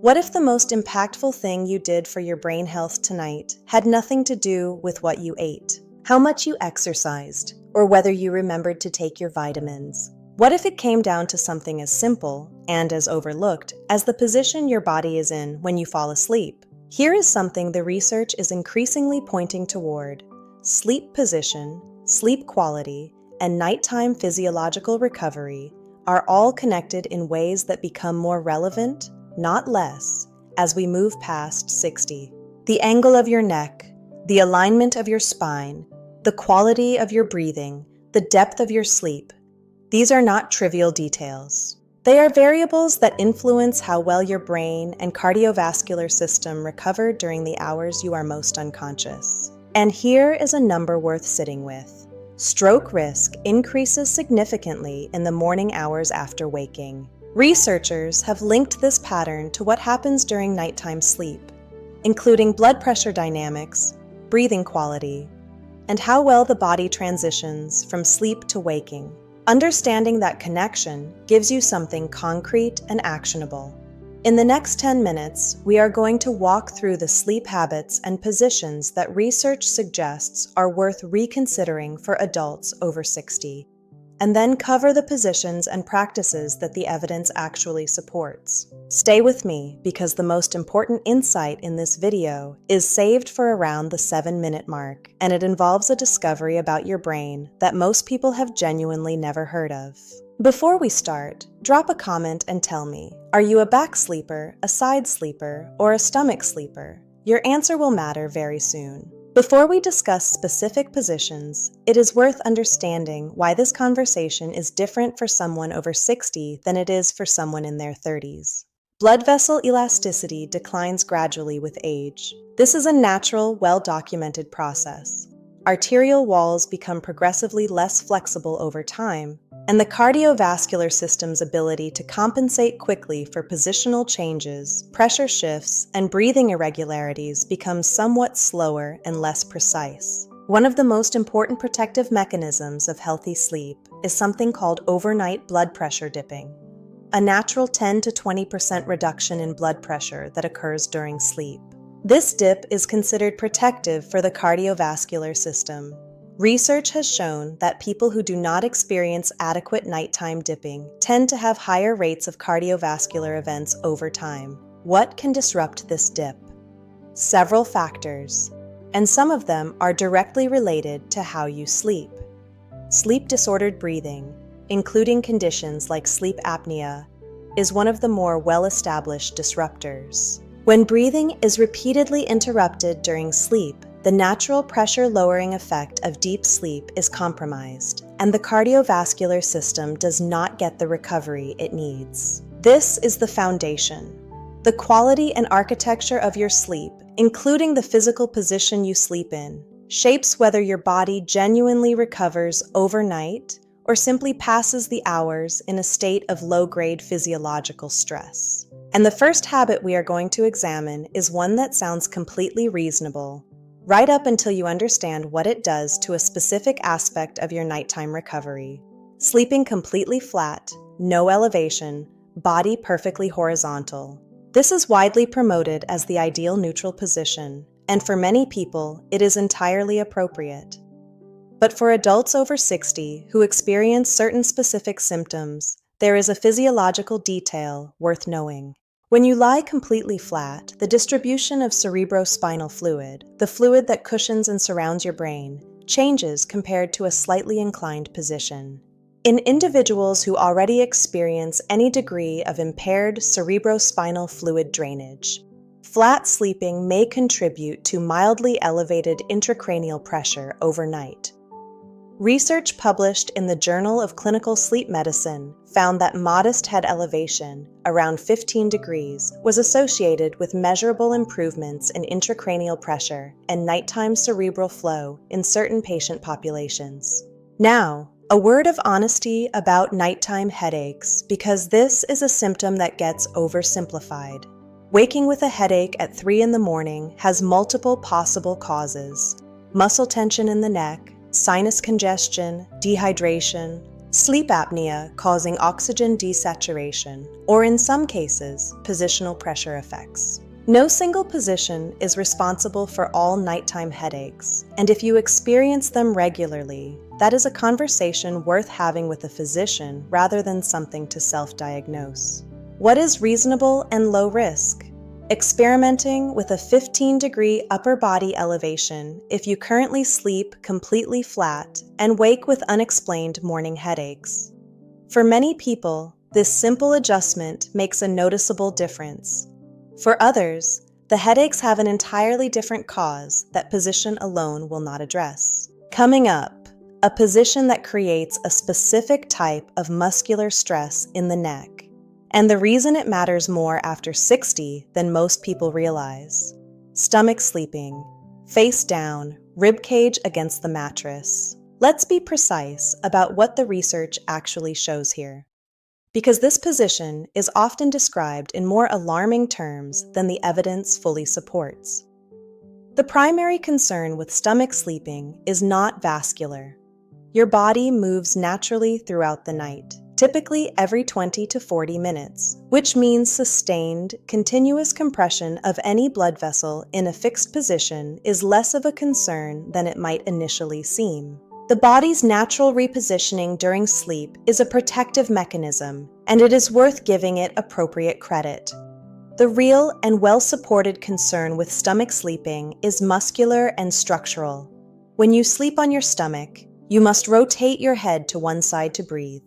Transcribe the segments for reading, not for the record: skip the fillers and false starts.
What if the most impactful thing you did for your brain health tonight had nothing to do with what you ate, how much you exercised, or whether you remembered to take your vitamins? What if it came down to something as simple, and as overlooked, as the position your body is in when you fall asleep? Here is something the research is increasingly pointing toward. Sleep position, sleep quality, and nighttime physiological recovery are all connected in ways that become more relevant, not less, as we move past 60. The angle of your neck, the alignment of your spine, the quality of your breathing, the depth of your sleep. These are not trivial details. They are variables that influence how well your brain and cardiovascular system recover during the hours you are most unconscious. And here is a number worth sitting with. Stroke risk increases significantly in the morning hours after waking. Researchers have linked this pattern to what happens during nighttime sleep, including blood pressure dynamics, breathing quality, and how well the body transitions from sleep to waking. Understanding that connection gives you something concrete and actionable. In the next 10 minutes, we are going to walk through the sleep habits and positions that research suggests are worth reconsidering for adults over 60, and then cover the positions and practices that the evidence actually supports. Stay with me because the most important insight in this video is saved for around the 7-minute mark, and it involves a discovery about your brain that most people have genuinely never heard of. Before we start, drop a comment and tell me, are you a back sleeper, a side sleeper, or a stomach sleeper? Your answer will matter very soon. Before we discuss specific positions, it is worth understanding why this conversation is different for someone over 60 than it is for someone in their 30s. Blood vessel elasticity declines gradually with age. This is a natural, well-documented process. Arterial walls become progressively less flexible over time, and the cardiovascular system's ability to compensate quickly for positional changes, pressure shifts, and breathing irregularities becomes somewhat slower and less precise. One of the most important protective mechanisms of healthy sleep is something called overnight blood pressure dipping, a natural 10 to 20% reduction in blood pressure that occurs during sleep. This dip is considered protective for the cardiovascular system. Research has shown that people who do not experience adequate nighttime dipping tend to have higher rates of cardiovascular events over time. What can disrupt this dip? Several factors, and some of them are directly related to how you sleep. Sleep-disordered breathing, including conditions like sleep apnea, is one of the more well-established disruptors. When breathing is repeatedly interrupted during sleep, the natural pressure-lowering effect of deep sleep is compromised, and the cardiovascular system does not get the recovery it needs. This is the foundation. The quality and architecture of your sleep, including the physical position you sleep in, shapes whether your body genuinely recovers overnight or simply passes the hours in a state of low-grade physiological stress. And the first habit we are going to examine is one that sounds completely reasonable, right up until you understand what it does to a specific aspect of your nighttime recovery. Sleeping completely flat, no elevation, body perfectly horizontal. This is widely promoted as the ideal neutral position, and for many people, it is entirely appropriate. But for adults over 60 who experience certain specific symptoms, there is a physiological detail worth knowing. When you lie completely flat, the distribution of cerebrospinal fluid, the fluid that cushions and surrounds your brain, changes compared to a slightly inclined position. In individuals who already experience any degree of impaired cerebrospinal fluid drainage, flat sleeping may contribute to mildly elevated intracranial pressure overnight. Research published in the Journal of Clinical Sleep Medicine found that modest head elevation, around 15 degrees, was associated with measurable improvements in intracranial pressure and nighttime cerebral flow in certain patient populations. Now, a word of honesty about nighttime headaches, because this is a symptom that gets oversimplified. Waking with a headache at 3 in the morning has multiple possible causes: muscle tension in the neck, sinus congestion, dehydration, sleep apnea causing oxygen desaturation, or in some cases, positional pressure effects. No single position is responsible for all nighttime headaches, and if you experience them regularly, that is a conversation worth having with a physician rather than something to self-diagnose. What is reasonable and low risk? Experimenting with a 15-degree upper body elevation if you currently sleep completely flat and wake with unexplained morning headaches. For many people, this simple adjustment makes a noticeable difference. For others, the headaches have an entirely different cause that position alone will not address. Coming up, a position that creates a specific type of muscular stress in the neck, and the reason it matters more after 60 than most people realize. Stomach sleeping, face down, rib cage against the mattress. Let's be precise about what the research actually shows here, because this position is often described in more alarming terms than the evidence fully supports. The primary concern with stomach sleeping is not vascular. Your body moves naturally throughout the night, typically every 20 to 40 minutes, which means sustained, continuous compression of any blood vessel in a fixed position is less of a concern than it might initially seem. The body's natural repositioning during sleep is a protective mechanism, and it is worth giving it appropriate credit. The real and well-supported concern with stomach sleeping is muscular and structural. When you sleep on your stomach, you must rotate your head to one side to breathe,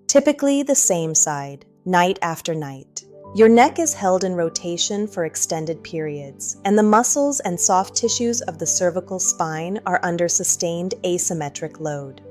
typically the same side, night after night. Your neck is held in rotation for extended periods, and the muscles and soft tissues of the cervical spine are under sustained asymmetric load.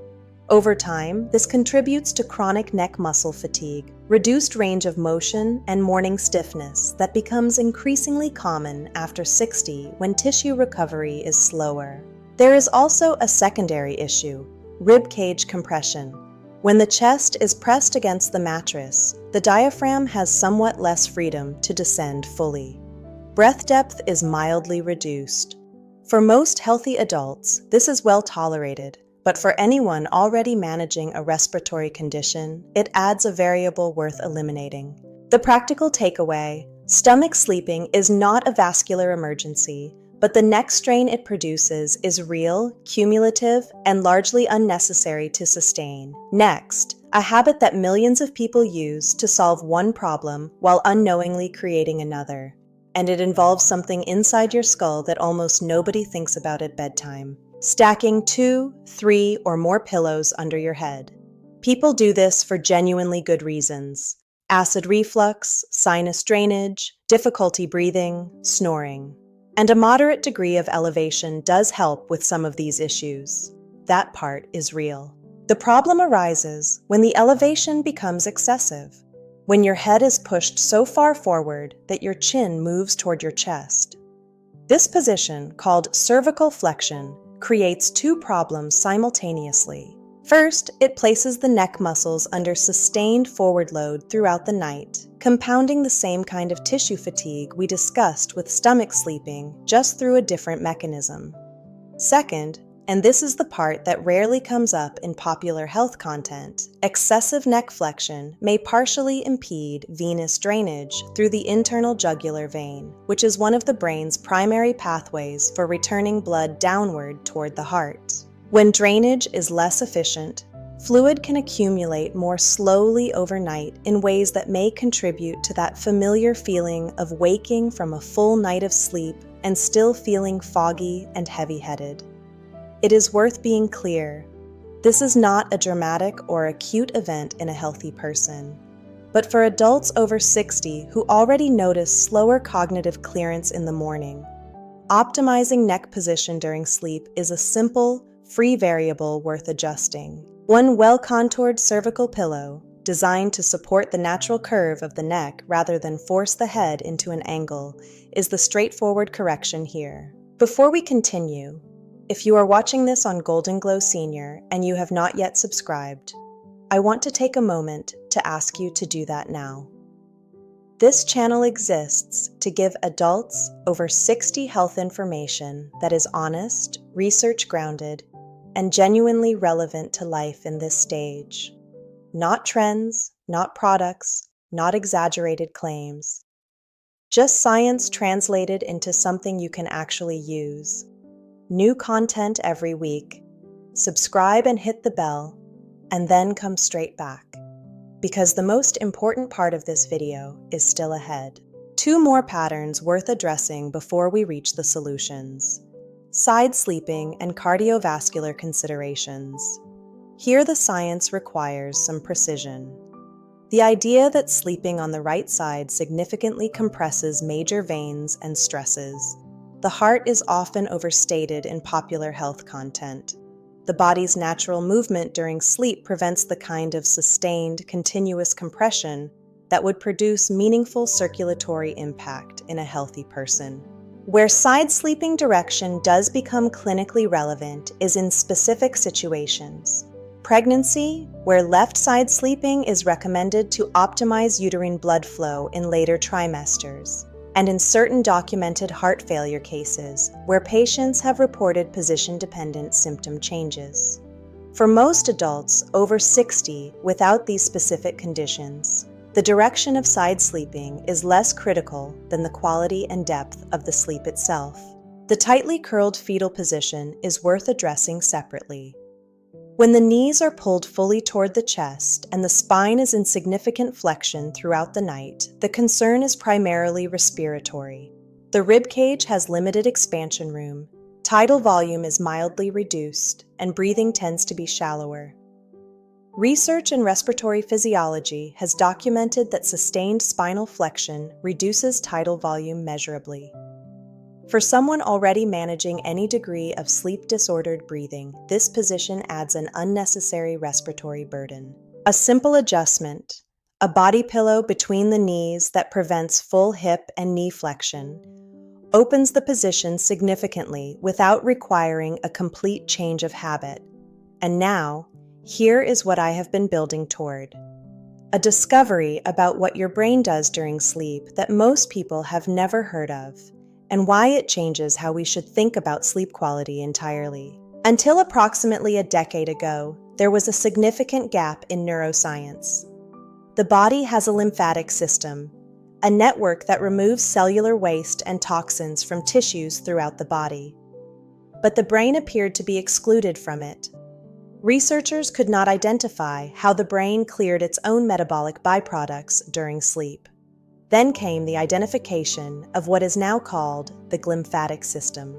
Over time, this contributes to chronic neck muscle fatigue, reduced range of motion, and morning stiffness that becomes increasingly common after 60 when tissue recovery is slower. There is also a secondary issue: rib cage compression. When the chest is pressed against the mattress, the diaphragm has somewhat less freedom to descend fully. Breath depth is mildly reduced. For most healthy adults, this is well tolerated, but for anyone already managing a respiratory condition, it adds a variable worth eliminating. The practical takeaway: stomach sleeping is not a vascular emergency, but the neck strain it produces is real, cumulative, and largely unnecessary to sustain. Next, a habit that millions of people use to solve one problem while unknowingly creating another. And it involves something inside your skull that almost nobody thinks about at bedtime: stacking 2, 3, or more pillows under your head. People do this for genuinely good reasons: acid reflux, sinus drainage, difficulty breathing, snoring. And a moderate degree of elevation does help with some of these issues. That part is real. The problem arises when the elevation becomes excessive, when your head is pushed so far forward that your chin moves toward your chest. This position, called cervical flexion, creates two problems simultaneously. First, it places the neck muscles under sustained forward load throughout the night, compounding the same kind of tissue fatigue we discussed with stomach sleeping, just through a different mechanism. Second, and this is the part that rarely comes up in popular health content, excessive neck flexion may partially impede venous drainage through the internal jugular vein, which is one of the brain's primary pathways for returning blood downward toward the heart. When drainage is less efficient, fluid can accumulate more slowly overnight in ways that may contribute to that familiar feeling of waking from a full night of sleep and still feeling foggy and heavy-headed. It is worth being clear: this is not a dramatic or acute event in a healthy person. But for adults over 60 who already notice slower cognitive clearance in the morning, optimizing neck position during sleep is a simple, free variable worth adjusting. One well-contoured cervical pillow, designed to support the natural curve of the neck rather than force the head into an angle, is the straightforward correction here. Before we continue, if you are watching this on Golden Glow Senior and you have not yet subscribed, I want to take a moment to ask you to do that now. This channel exists to give adults over 60 health information that is honest, research-grounded, and genuinely relevant to life in this stage. Not trends, not products, not exaggerated claims. Just science translated into something you can actually use. New content every week. Subscribe and hit the bell, and then come straight back, because the most important part of this video is still ahead. 2 more patterns worth addressing before we reach the solutions: side sleeping and cardiovascular considerations. Here the science requires some precision. The idea that sleeping on the right side significantly compresses major veins and stresses the heart is often overstated in popular health content. The body's natural movement during sleep prevents the kind of sustained, continuous compression that would produce meaningful circulatory impact in a healthy person. Where side sleeping direction does become clinically relevant is in specific situations. Pregnancy, where left side sleeping is recommended to optimize uterine blood flow in later trimesters, and in certain documented heart failure cases where patients have reported position-dependent symptom changes. For most adults over 60 without these specific conditions, the direction of side sleeping is less critical than the quality and depth of the sleep itself. The tightly curled fetal position is worth addressing separately. When the knees are pulled fully toward the chest and the spine is in significant flexion throughout the night, the concern is primarily respiratory. The rib cage has limited expansion room, tidal volume is mildly reduced, and breathing tends to be shallower. Research in respiratory physiology has documented that sustained spinal flexion reduces tidal volume measurably. For someone already managing any degree of sleep-disordered breathing, this position adds an unnecessary respiratory burden. A simple adjustment, a body pillow between the knees that prevents full hip and knee flexion, opens the position significantly without requiring a complete change of habit. And now, here is what I have been building toward: a discovery about what your brain does during sleep that most people have never heard of, and why it changes how we should think about sleep quality entirely. Until approximately a decade ago, there was a significant gap in neuroscience. The body has a lymphatic system, a network that removes cellular waste and toxins from tissues throughout the body. But the brain appeared to be excluded from it. Researchers could not identify how the brain cleared its own metabolic byproducts during sleep. Then came the identification of what is now called the glymphatic system.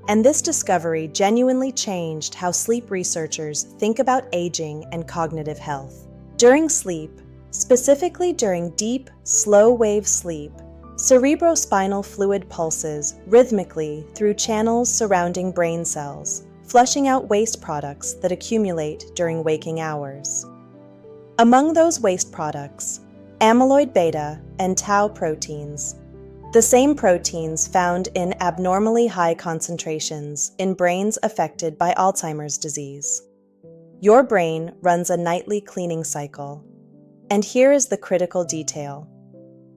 And this discovery genuinely changed how sleep researchers think about aging and cognitive health. During sleep, specifically during deep, slow-wave sleep, cerebrospinal fluid pulses rhythmically through channels surrounding brain cells, flushing out waste products that accumulate during waking hours. Among those waste products, amyloid beta and tau proteins, the same proteins found in abnormally high concentrations in brains affected by Alzheimer's disease. Your brain runs a nightly cleaning cycle, and here is the critical detail.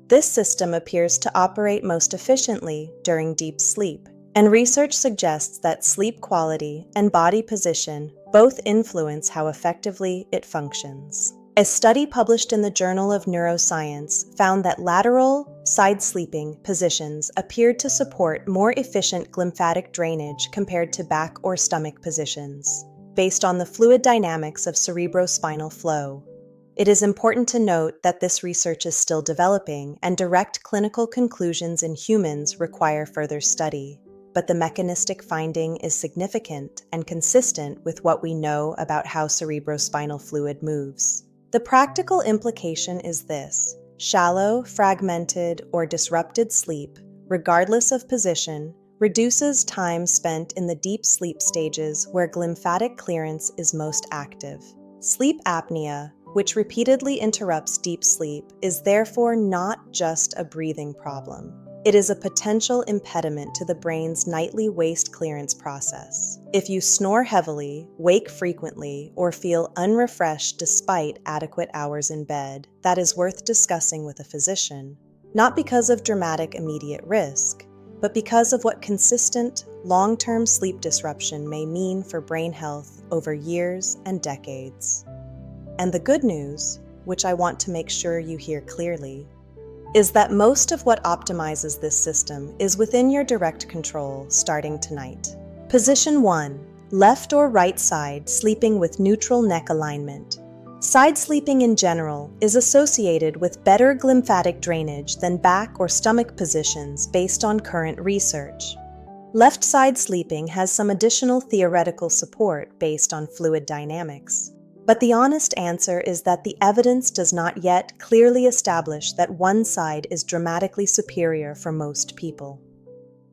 This system appears to operate most efficiently during deep sleep, and research suggests that sleep quality and body position both influence how effectively it functions. A study published in the Journal of Neuroscience found that lateral, side-sleeping positions appeared to support more efficient glymphatic drainage compared to back or stomach positions, based on the fluid dynamics of cerebrospinal flow. It is important to note that this research is still developing, and direct clinical conclusions in humans require further study, but the mechanistic finding is significant and consistent with what we know about how cerebrospinal fluid moves. The practical implication is this: shallow, fragmented, or disrupted sleep, regardless of position, reduces time spent in the deep sleep stages where glymphatic clearance is most active. Sleep apnea, which repeatedly interrupts deep sleep, is therefore not just a breathing problem. It is a potential impediment to the brain's nightly waste clearance process. If you snore heavily, wake frequently, or feel unrefreshed despite adequate hours in bed, that is worth discussing with a physician, not because of dramatic immediate risk, but because of what consistent, long-term sleep disruption may mean for brain health over years and decades. And the good news, which I want to make sure you hear clearly, is that most of what optimizes this system is within your direct control starting tonight. Position 1. Left or right side sleeping with neutral neck alignment. Side sleeping in general is associated with better glymphatic drainage than back or stomach positions based on current research. Left side sleeping has some additional theoretical support based on fluid dynamics. But the honest answer is that the evidence does not yet clearly establish that one side is dramatically superior for most people.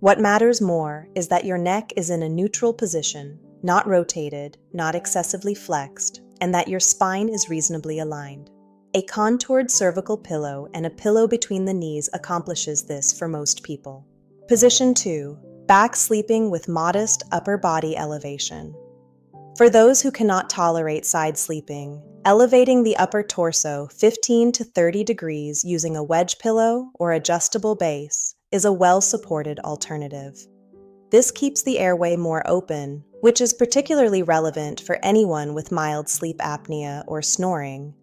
What matters more is that your neck is in a neutral position, not rotated, not excessively flexed, and that your spine is reasonably aligned. A contoured cervical pillow and a pillow between the knees accomplishes this for most people. Position 2. Back sleeping with modest upper body elevation. For those who cannot tolerate side sleeping, elevating the upper torso 15 to 30 degrees using a wedge pillow or adjustable base is a well-supported alternative. This keeps the airway more open, which is particularly relevant for anyone with mild sleep apnea or snoring,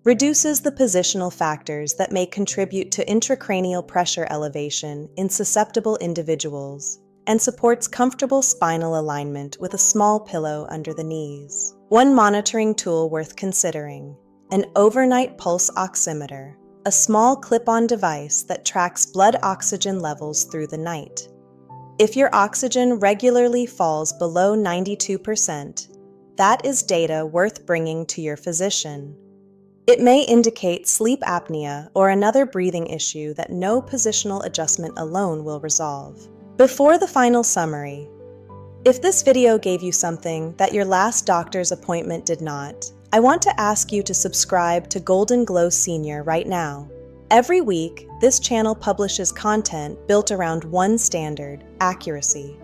reduces the positional factors that may contribute to intracranial pressure elevation in susceptible individuals, and supports comfortable spinal alignment with a small pillow under the knees. One monitoring tool worth considering: an overnight pulse oximeter, a small clip-on device that tracks blood oxygen levels through the night. If your oxygen regularly falls below 92%, that is data worth bringing to your physician. It may indicate sleep apnea or another breathing issue that no positional adjustment alone will resolve. Before the final summary, if this video gave you something that your last doctor's appointment did not, I want to ask you to subscribe to Golden Glow Senior right now. Every week, this channel publishes content built around one standard: accuracy.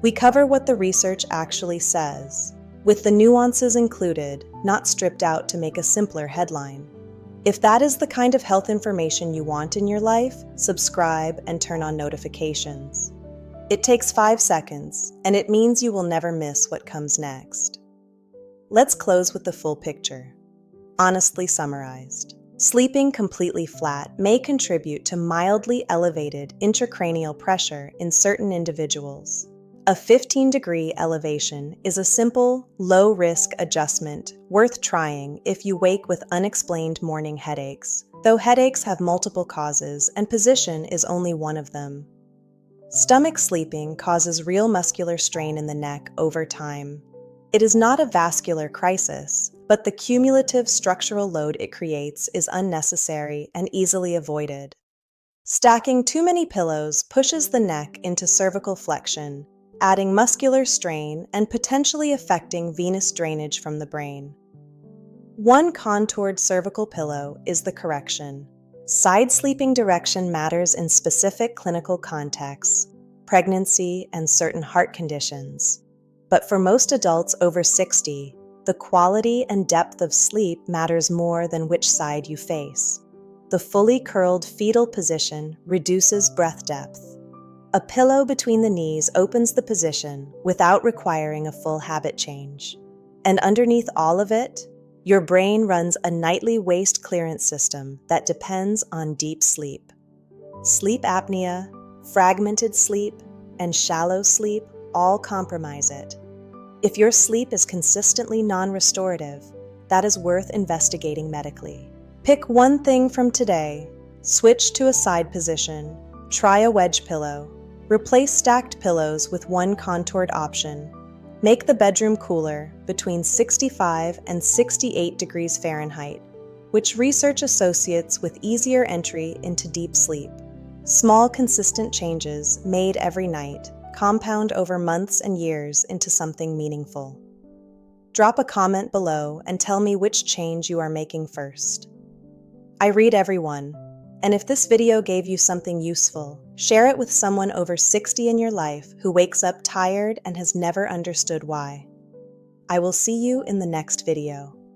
We cover what the research actually says, with the nuances included, not stripped out to make a simpler headline. If that is the kind of health information you want in your life, subscribe and turn on notifications. It takes 5 seconds, and it means you will never miss what comes next. Let's close with the full picture. Honestly summarized, sleeping completely flat may contribute to mildly elevated intracranial pressure in certain individuals. A 15-degree elevation is a simple, low-risk adjustment worth trying if you wake with unexplained morning headaches, though headaches have multiple causes and position is only one of them. Stomach sleeping causes real muscular strain in the neck over time. It is not a vascular crisis, but the cumulative structural load it creates is unnecessary and easily avoided. Stacking too many pillows pushes the neck into cervical flexion, adding muscular strain and potentially affecting venous drainage from the brain. One contoured cervical pillow is the correction. Side sleeping direction matters in specific clinical contexts, pregnancy, and certain heart conditions. But for most adults over 60, the quality and depth of sleep matters more than which side you face. The fully curled fetal position reduces breath depth. A pillow between the knees opens the position without requiring a full habit change. And underneath all of it, your brain runs a nightly waste clearance system that depends on deep sleep. Sleep apnea, fragmented sleep, and shallow sleep all compromise it. If your sleep is consistently non-restorative, that is worth investigating medically. Pick one thing from today: switch to a side position, try a wedge pillow, replace stacked pillows with one contoured option. Make the bedroom cooler between 65 and 68 degrees Fahrenheit, which research associates with easier entry into deep sleep. Small, consistent changes made every night compound over months and years into something meaningful. Drop a comment below and tell me which change you are making first. I read everyone, and if this video gave you something useful, share it with someone over 60 in your life who wakes up tired and has never understood why. I will see you in the next video.